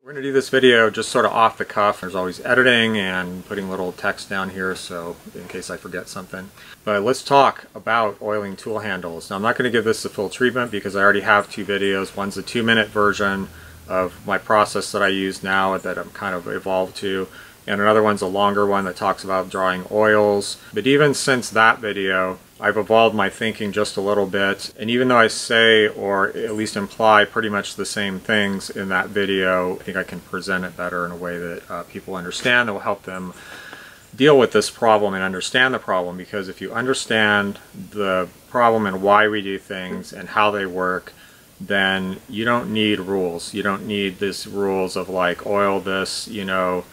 We're going to do this video just sort of off the cuff. There's always editing and putting little text down here, so in case I forget something. But let's talk about oiling tool handles. Now I'm not going to give this the full treatment because I already have two videos. One's a 2-minute version of my process that I use now that I'm kind of evolved to, and another one's a longer one that talks about drawing oils. But even since that video, I've evolved my thinking just a little bit, and even though I say or at least imply pretty much the same things in that video, I think I can present it better in a way that people understand that will help them deal with this problem and understand the problem. Because if you understand the problem and why we do things and how they work, then you don't need rules. You don't need these rules of like oil this, you know,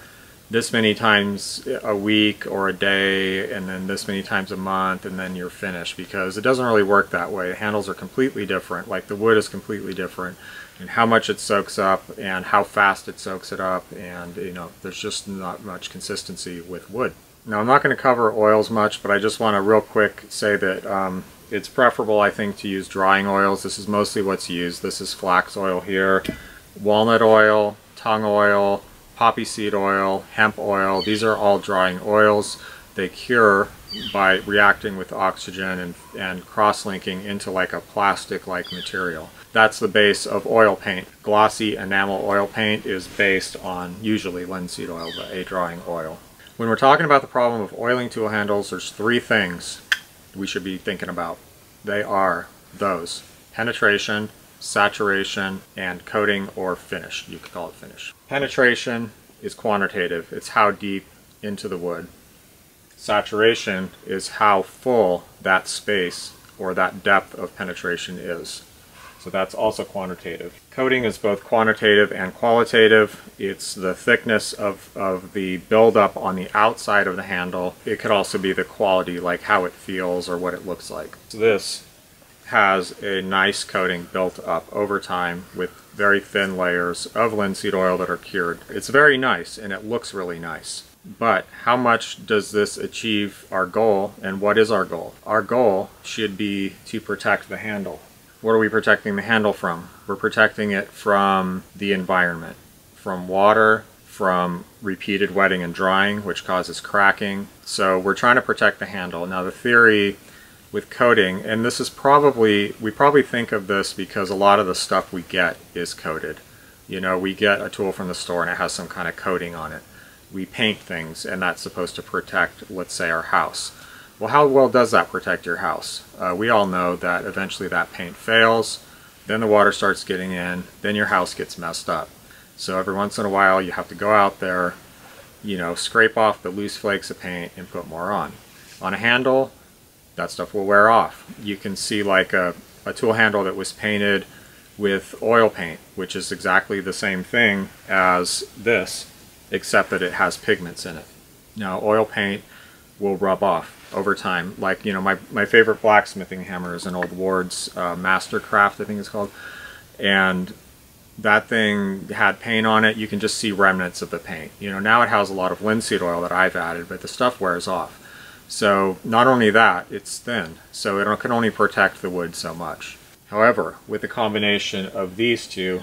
this many times a week or a day, and then this many times a month, and then you're finished, because it doesn't really work that way. The handles are completely different, like the wood is completely different, and how much it soaks up and how fast it soaks it up, and you know, there's just not much consistency with wood. Now I'm not going to cover oils much, but I just want to real quick say that it's preferable, I think, to use drying oils. This is mostly what's used. This is flax oil here, walnut oil, tung oil, poppy seed oil, hemp oil. These are all drying oils. They cure by reacting with oxygen and cross-linking into like a plastic-like material. That's the base of oil paint. Glossy enamel oil paint is based on usually linseed oil, but a drying oil. When we're talking about the problem of oiling tool handles, there's three things we should be thinking about. They are those: penetration, saturation, and coating or finish. You could call it finish. Penetration is quantitative. It's how deep into the wood. Saturation is how full that space or that depth of penetration is. So that's also quantitative. Coating is both quantitative and qualitative. It's the thickness of the buildup on the outside of the handle. It could also be the quality, like how it feels or what it looks like. So this has a nice coating built up over time with very thin layers of linseed oil that are cured. It's very nice and it looks really nice. But how much does this achieve our goal, and what is our goal? Our goal should be to protect the handle. What are we protecting the handle from? We're protecting it from the environment, from water, from repeated wetting and drying, which causes cracking. So we're trying to protect the handle. Now the theory with coating, and this is probably, we probably think of this because a lot of the stuff we get is coated. You know, we get a tool from the store and it has some kind of coating on it. We paint things and that's supposed to protect, let's say, our house. Well, how well does that protect your house? We all know that eventually that paint fails, then the water starts getting in, then your house gets messed up. So every once in a while you have to go out there, you know, scrape off the loose flakes of paint and put more on. On a handle, that stuff will wear off. You can see like a tool handle that was painted with oil paint, which is exactly the same thing as this, except that it has pigments in it. Now oil paint will rub off over time. Like, you know, my favorite blacksmithing hammer is an old Ward's Mastercraft, I think it's called, and that thing had paint on it. You can just see remnants of the paint. You know, now it has a lot of linseed oil that I've added, but the stuff wears off. So not only that, it's thin, so it can only protect the wood so much. However, with the combination of these two,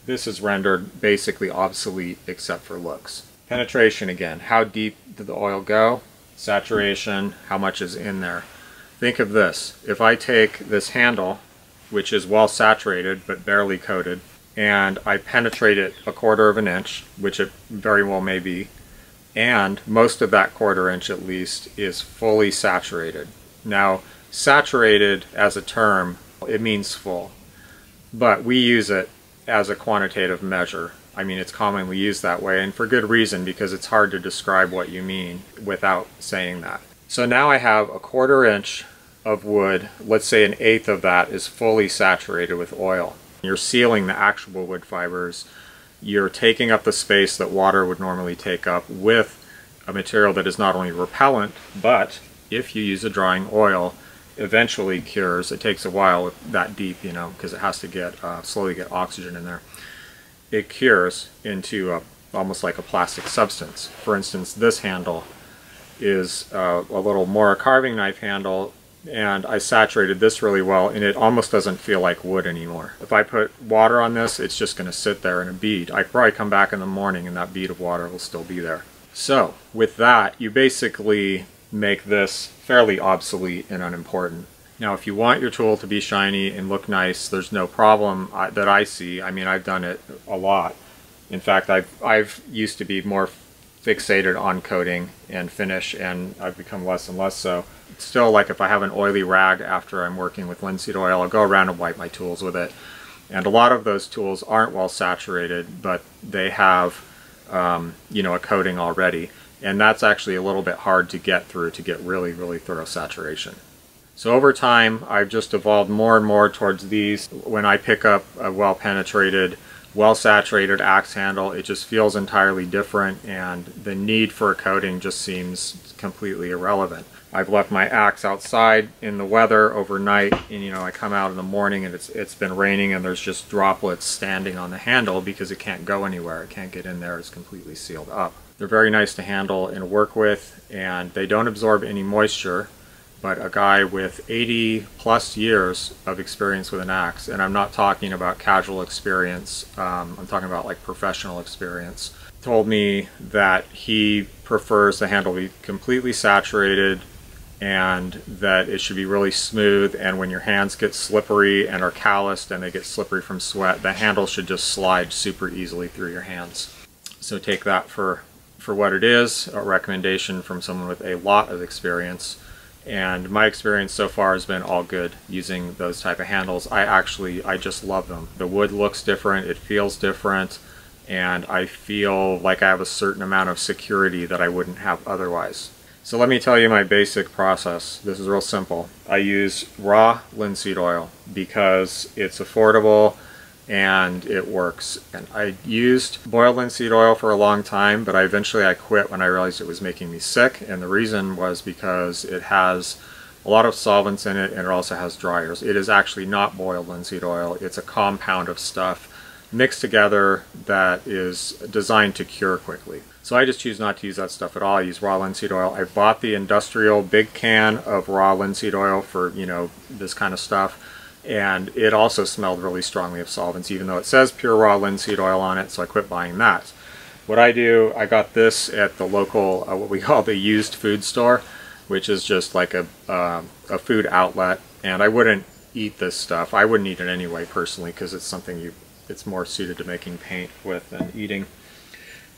this is rendered basically obsolete except for looks. Penetration, again, how deep did the oil go? Saturation, how much is in there? Think of this. If I take this handle, which is well saturated but barely coated, and I penetrate it 1/4 of an inch, which it very well may be, and most of that 1/4 inch at least is fully saturated. Now, saturated as a term, it means full, but we use it as a quantitative measure. I mean, it's commonly used that way, and for good reason, because it's hard to describe what you mean without saying that. So now I have 1/4 inch of wood, let's say 1/8 of that is fully saturated with oil. You're sealing the actual wood fibers. You're taking up the space that water would normally take up with a material that is not only repellent, but if you use a drying oil, eventually cures. It takes a while that deep, you know, because it has to get slowly get oxygen in there. It cures into almost like a plastic substance. For instance, this handle is a little more carving knife handle, and I saturated this really well, and it almost doesn't feel like wood anymore. If I put water on this, it's just going to sit there in a bead. I could probably come back in the morning and that bead of water will still be there. So with that, you basically make this fairly obsolete and unimportant. Now if you want your tool to be shiny and look nice, there's no problem that I see. I mean, I've done it a lot. In fact, I've used to be more fixated on coating and finish, and I've become less and less so. Still, like if I have an oily rag after I'm working with linseed oil, I'll go around and wipe my tools with it. And a lot of those tools aren't well saturated, but they have you know, a coating already. And that's actually a little bit hard to get through to get really, really thorough saturation. So over time, I've just evolved more and more towards these. When I pick up a well-penetrated, well-saturated axe handle, it just feels entirely different, and the need for a coating just seems completely irrelevant. I've left my axe outside in the weather overnight, and you know, I come out in the morning and it's been raining and there's just droplets standing on the handle because it can't go anywhere. It can't get in there. It's completely sealed up. They're very nice to handle and work with, and they don't absorb any moisture. But a guy with 80 plus years of experience with an axe, and I'm not talking about casual experience, I'm talking about like professional experience, told me that he prefers the handle to be completely saturated and that it should be really smooth, and when your hands get slippery and are calloused and they get slippery from sweat, the handle should just slide super easily through your hands. So take that for what it is, a recommendation from someone with a lot of experience. And my experience so far has been all good using those type of handles. I just love them. The wood looks different, it feels different, and I feel like I have a certain amount of security that I wouldn't have otherwise. So let me tell you my basic process. This is real simple. I use raw linseed oil because it's affordable and it works. And I used boiled linseed oil for a long time, but eventually I quit when I realized it was making me sick, and the reason was because it has a lot of solvents in it and it also has dryers. It is actually not boiled linseed oil. It's a compound of stuff mixed together that is designed to cure quickly. So I just choose not to use that stuff at all. I use raw linseed oil. I bought the industrial big can of raw linseed oil for, you know, this kind of stuff. And it also smelled really strongly of solvents, even though it says pure raw linseed oil on it, so I quit buying that. What I do, I got this at the local, what we call the used food store, which is just like a food outlet, and I wouldn't eat this stuff. I wouldn't eat it anyway, personally, because it's something it's more suited to making paint with than eating.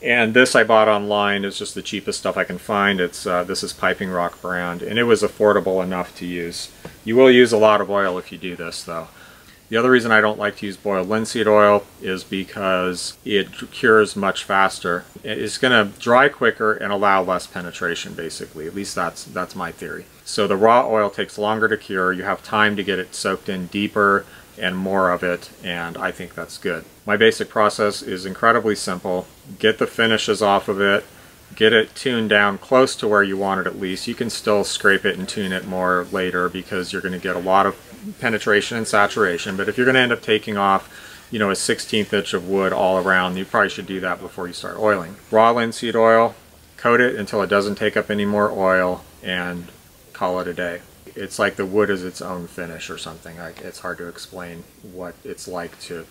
And this I bought online. It's just the cheapest stuff I can find. This is Piping Rock brand, and it was affordable enough to use. You will use a lot of oil if you do this, though. The other reason I don't like to use boiled linseed oil is because it cures much faster. It's going to dry quicker and allow less penetration, basically. At least that's my theory. So the raw oil takes longer to cure. You have time to get it soaked in deeper and more of it, and I think that's good. My basic process is incredibly simple. Get the finishes off of it, get it tuned down close to where you want it at least. You can still scrape it and tune it more later because you're going to get a lot of penetration and saturation, but if you're going to end up taking off, you know, a 1/16 inch of wood all around, you probably should do that before you start oiling. Raw linseed oil, coat it until it doesn't take up any more oil, and call it a day. It's like the wood is its own finish or something. It's hard to explain what it's like to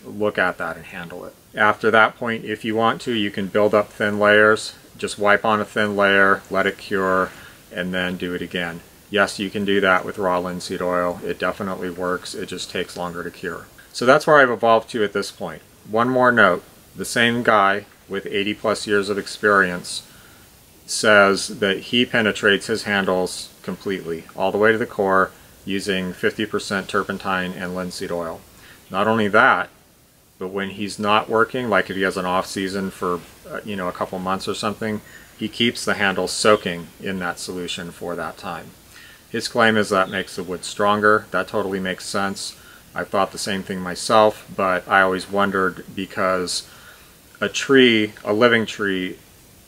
look at that and handle it. After that point, if you want to, you can build up thin layers. Just wipe on a thin layer, let it cure, and then do it again. Yes, you can do that with raw linseed oil. It definitely works. It just takes longer to cure. So that's where I've evolved to at this point. One more note. The same guy with 80 plus years of experience says that he penetrates his handles completely, all the way to the core, using 50% turpentine and linseed oil. Not only that, but when he's not working, like if he has an off season for you know, a couple months or something, he keeps the handle soaking in that solution for that time. His claim is that makes the wood stronger. That totally makes sense. I thought the same thing myself, but I always wondered because a tree, a living tree,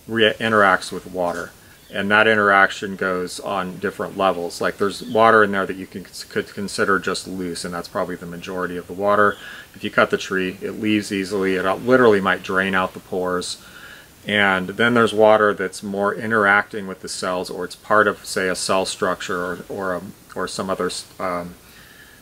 interacts with water, and that interaction goes on different levels. Like there's water in there that you could consider just loose, and that's probably the majority of the water. If you cut the tree, it leaves easily. It literally might drain out the pores, And then there's water that's more interacting with the cells, or it's part of, say, a cell structure or some other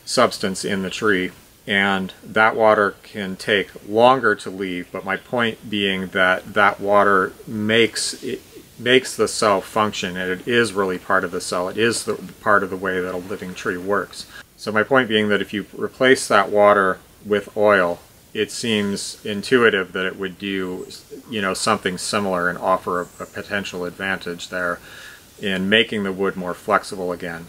substance in the tree. And that water can take longer to leave, but my point being that that water makes the cell function, and it is really part of the cell. It is part of the way that a living tree works. So my point being that if you replace that water with oil, it seems intuitive that it would do, you know, something similar and offer a potential advantage there in making the wood more flexible again.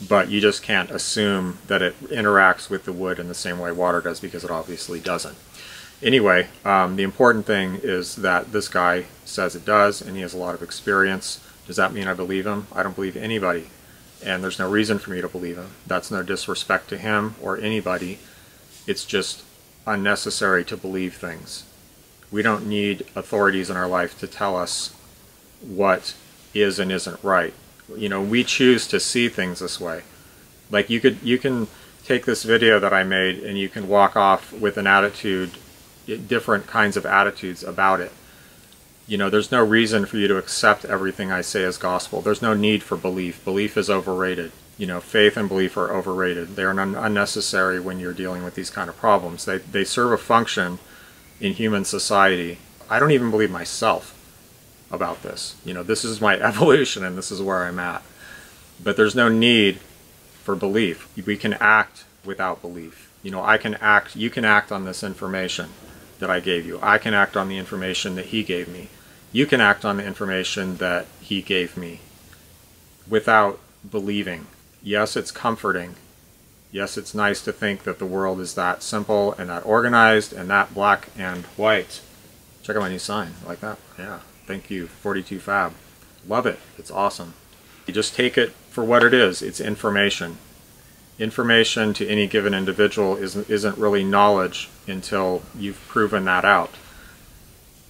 But you just can't assume that it interacts with the wood in the same way water does, because it obviously doesn't. Anyway, the important thing is that this guy says it does, and he has a lot of experience. Does that mean I believe him? I don't believe anybody, and there's no reason for me to believe him. That's no disrespect to him or anybody. It's just unnecessary to believe things. We don't need authorities in our life to tell us what is and isn't right. You know, we choose to see things this way. Like you can take this video that I made and you can walk off with an attitude, different kinds of attitudes about it. You know, there's no reason for you to accept everything I say as gospel. There's no need for belief. Belief is overrated. You know, faith and belief are overrated. They're unnecessary when you're dealing with these kind of problems. They serve a function in human society. I don't even believe myself about this. You know, this is my evolution and this is where I'm at. But there's no need for belief. We can act without belief. You know, I can act, you can act on this information that I gave you. I can act on the information that he gave me. You can act on the information that he gave me without believing. Yes, it's comforting. Yes, it's nice to think that the world is that simple and that organized and that black and white. Check out my new sign. Like that? Yeah. Thank you, 42 Fab. Love it. It's awesome. You just take it for what it is. It's information. Information to any given individual isn't really knowledge until you've proven that out.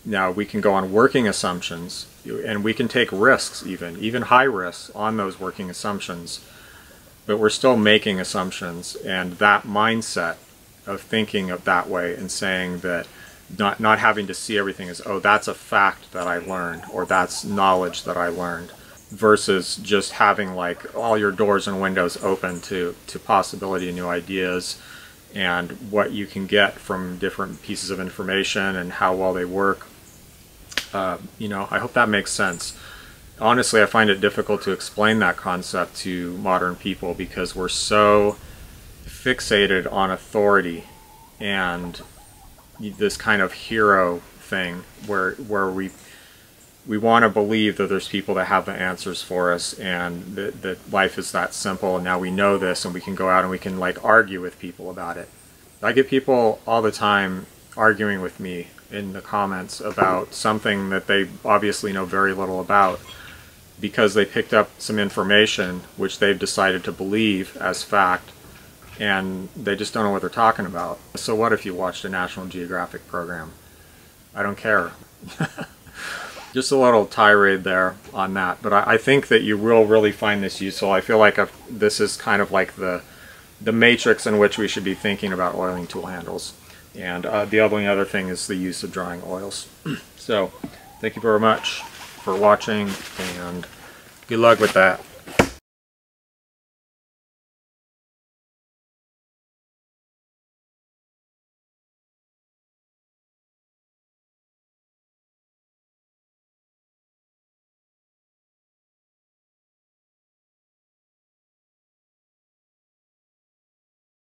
Now, we can go on working assumptions, and we can take risks, even high risks on those working assumptions, but we're still making assumptions, and that mindset of thinking of that way and saying that not having to see everything as, oh, that's a fact that I learned, or that's knowledge that I learned, versus just having like all your doors and windows open to possibility and new ideas and what you can get from different pieces of information and how well they work. You know, I hope that makes sense. Honestly, I find it difficult to explain that concept to modern people because we're so fixated on authority and this kind of hero thing where we want to believe that there's people that have the answers for us and that life is that simple, and now we know this and we can go out and we can like argue with people about it. I get people all the time arguing with me in the comments about something that they obviously know very little about because they picked up some information which they've decided to believe as fact, and they just don't know what they're talking about. So what if you watched a National Geographic program? I don't care. Just a little tirade there on that, but I think that you will really find this useful. I feel like this is kind of like the matrix in which we should be thinking about oiling tool handles. And the only other thing is the use of drying oils. So, thank you very much for watching, and good luck with that.